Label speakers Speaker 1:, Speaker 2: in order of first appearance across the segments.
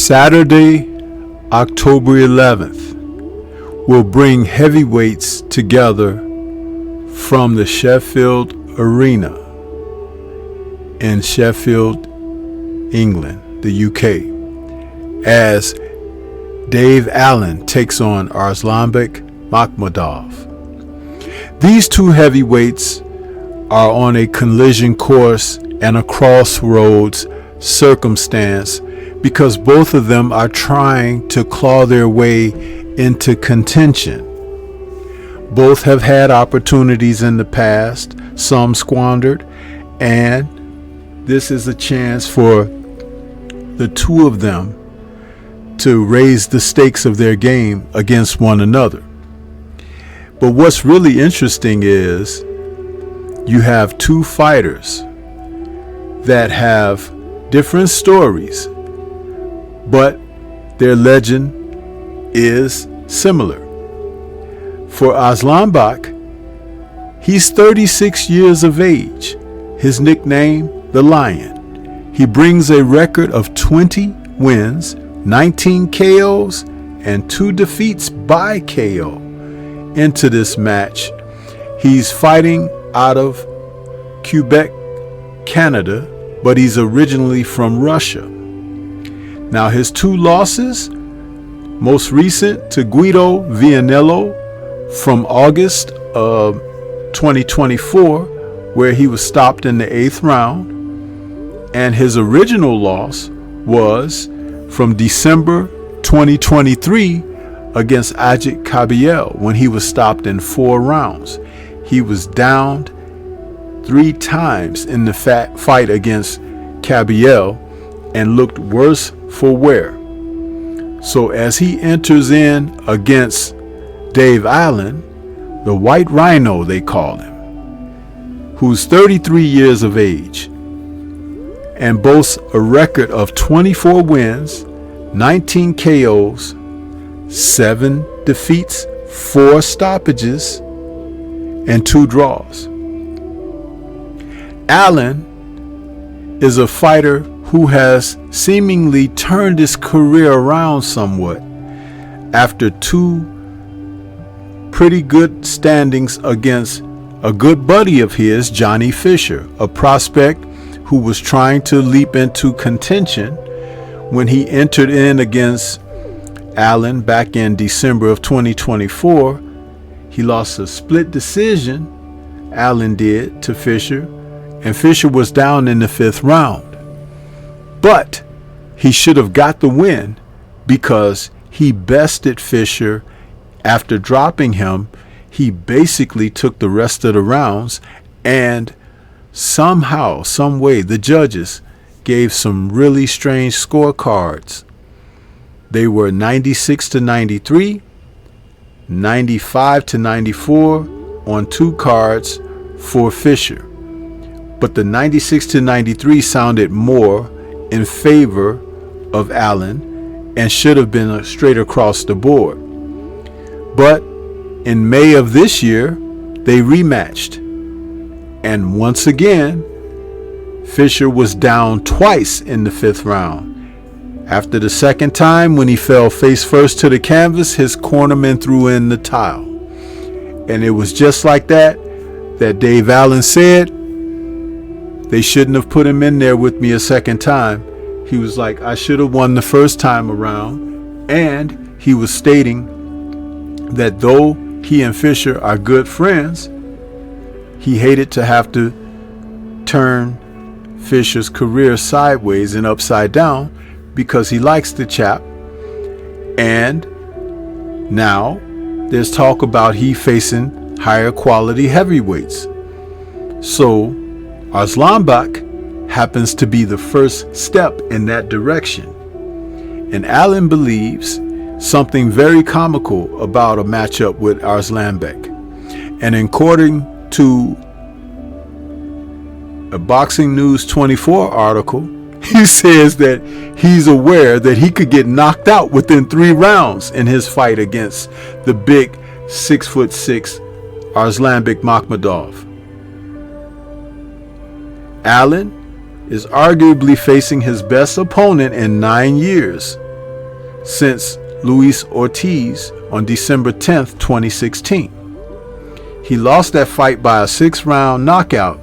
Speaker 1: Saturday, October 11th, will bring heavyweights together from the Sheffield Arena in Sheffield, England, the UK, as Dave Allen takes on Arslanbek Makhmudov. These two heavyweights are on a collision course and a crossroads circumstance because both of them are trying to claw their way into contention. Both have had opportunities in the past, some squandered, and this is a chance for the two of them to raise the stakes of their game against one another. But what's really interesting is you have two fighters that have different stories, but their legend is similar. For Arslanbek, he's 36 years of age. His nickname, the Lion. He brings a record of 20 wins, 19 KOs, and 2 defeats by KO into this match. He's fighting out of Quebec, Canada, but he's originally from Russia. Now his 2 losses, most recent to Guido Vianello from August of 2024, where he was stopped in the 8th round, and his original loss was from December 2023 against Ajit Kabiel when he was stopped in 4 rounds. He was downed 3 times in the fight against Kabiel and looked worse for wear. So as he enters in against Dave Allen, the White Rhino they call him, who's 33 years of age and boasts a record of 24 wins, 19 KOs, 7 defeats, 4 stoppages, and 2 draws. Allen is a fighter who has seemingly turned his career around somewhat after 2 pretty good standings against a good buddy of his, Johnny Fisher, a prospect who was trying to leap into contention when he entered in against Allen back in December of 2024. He lost a split decision, Allen did, to Fisher, and Fisher was down in the 5th round. But he should have got the win because he bested Fisher. After dropping him, he basically took the rest of the rounds, and somehow, some way, the judges gave some really strange scorecards. They were 96-93, 95-94 on 2 cards for Fisher. But the 96-93 sounded more in favor of Allen and should have been straight across the board. But in May of this year, they rematched. And once again, Fisher was down twice in the 5th round. After the second time, when he fell face first to the canvas, his cornerman threw in the towel. And it was just like that Dave Allen said, they shouldn't have put him in there with me a second time. He was like, I should have won the first time around. And he was stating that though he and Fisher are good friends, he hated to have to turn Fisher's career sideways and upside down because he likes the chap. And now there's talk about he facing higher quality heavyweights. So Arslanbek happens to be the first step in that direction. And Allen believes something very comical about a matchup with Arslanbek. And according to a Boxing News 24 article, he says that he's aware that he could get knocked out within 3 rounds in his fight against the big 6'6" Arslanbek Makhmudov. Allen is arguably facing his best opponent in 9 years since Luis Ortiz on December 10th, 2016. He lost that fight by a 6-round knockout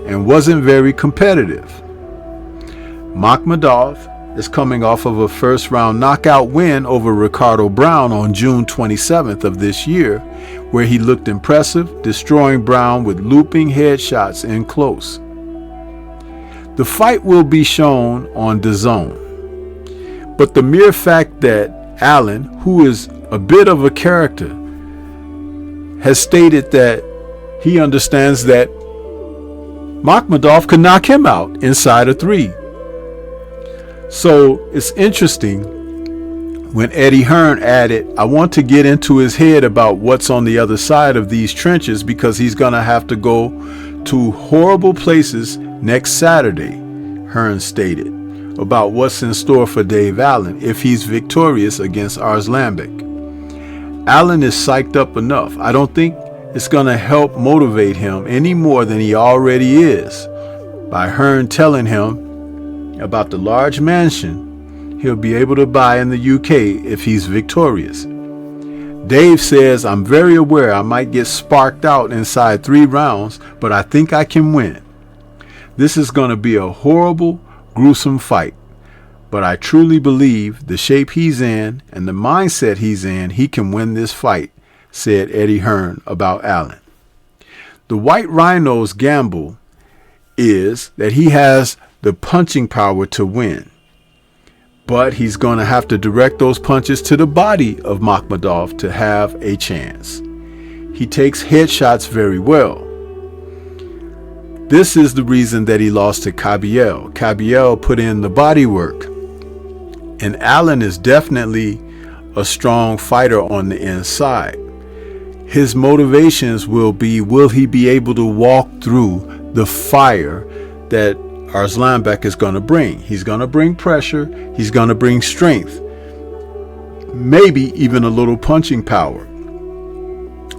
Speaker 1: and wasn't very competitive. Makhmudov is coming off of a first-round knockout win over Ricardo Brown on June 27th of this year, where he looked impressive, destroying Brown with looping headshots in close. The fight will be shown on Dazn, but the mere fact that Allen, who is a bit of a character, has stated that he understands that Makhmudov could knock him out inside of 3. So it's interesting when Eddie Hearn added, I want to get into his head about what's on the other side of these trenches, because he's going to have to go to horrible places next Saturday, Hearn stated, about what's in store for Dave Allen if he's victorious against Arslanbek. Allen is psyched up enough. I don't think it's going to help motivate him any more than he already is by Hearn telling him about the large mansion he'll be able to buy in the UK if he's victorious. Dave says, I'm very aware I might get sparked out inside 3 rounds, but I think I can win. This is going to be a horrible, gruesome fight, but I truly believe the shape he's in and the mindset he's in, he can win this fight, said Eddie Hearn about Allen. The White Rhino's gamble is that he has the punching power to win, but he's going to have to direct those punches to the body of Makhmudov to have a chance. He takes headshots very well. This is the reason that he lost to Kabiel. Kabiel put in the body work, and Allen is definitely a strong fighter on the inside. His motivations will be, will he be able to walk through the fire that Arslanbek is going to bring? He's going to bring pressure. He's going to bring strength, maybe even a little punching power.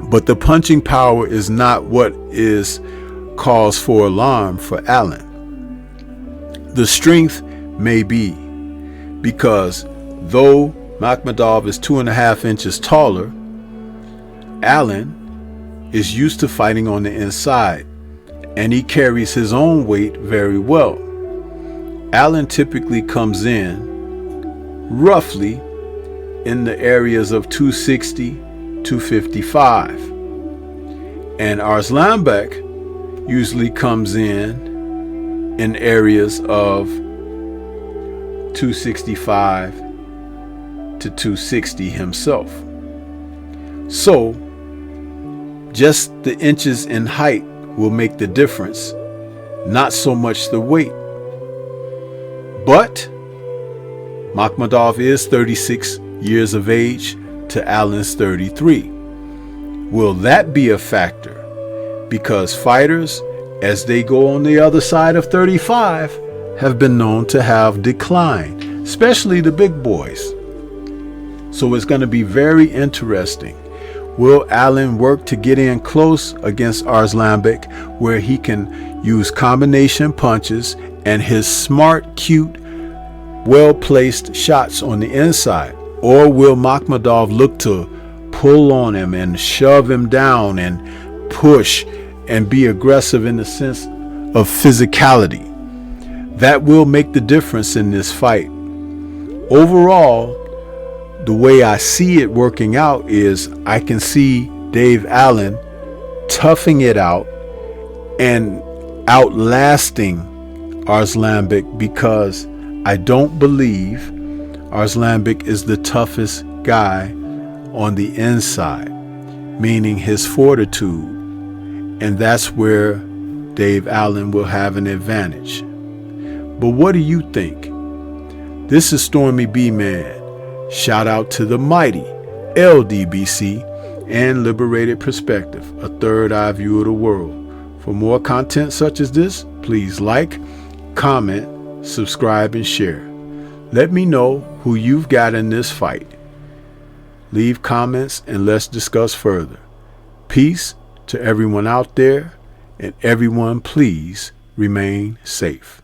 Speaker 1: But the punching power is not what is cause for alarm for Allen. The strength may be, because though Makhmudov is 2.5 inches taller, Allen is used to fighting on the inside, and he carries his own weight very well. Allen typically comes in roughly in the areas of 260, 255. And Arslanbek usually comes in areas of 265 to 260 himself. So just the inches in height will make the difference, not so much the weight. But Makhmudov is 36 years of age to Allen's 33. Will that be a factor? Because fighters, as they go on the other side of 35, have been known to have declined, especially the big boys. So it's going to be very interesting. Will Allen work to get in close against Arslanbek, where he can use combination punches and his smart, cute, well-placed shots on the inside? Or will Makhmudov look to pull on him and shove him down and push and be aggressive in the sense of physicality? That will make the difference in this fight. Overall, the way I see it working out is I can see Dave Allen toughing it out and outlasting Arslanbek, because I don't believe Arslanbek is the toughest guy on the inside, meaning his fortitude. And that's where Dave Allen will have an advantage. But what do you think? This is Stormy B-Man. Shout out to the mighty LDBC and Liberated Perspective, a third eye view of the world. For more content such as this, please like, comment, subscribe, and share. Let me know who you've got in this fight. Leave comments and let's discuss further. Peace to everyone out there, and everyone please remain safe.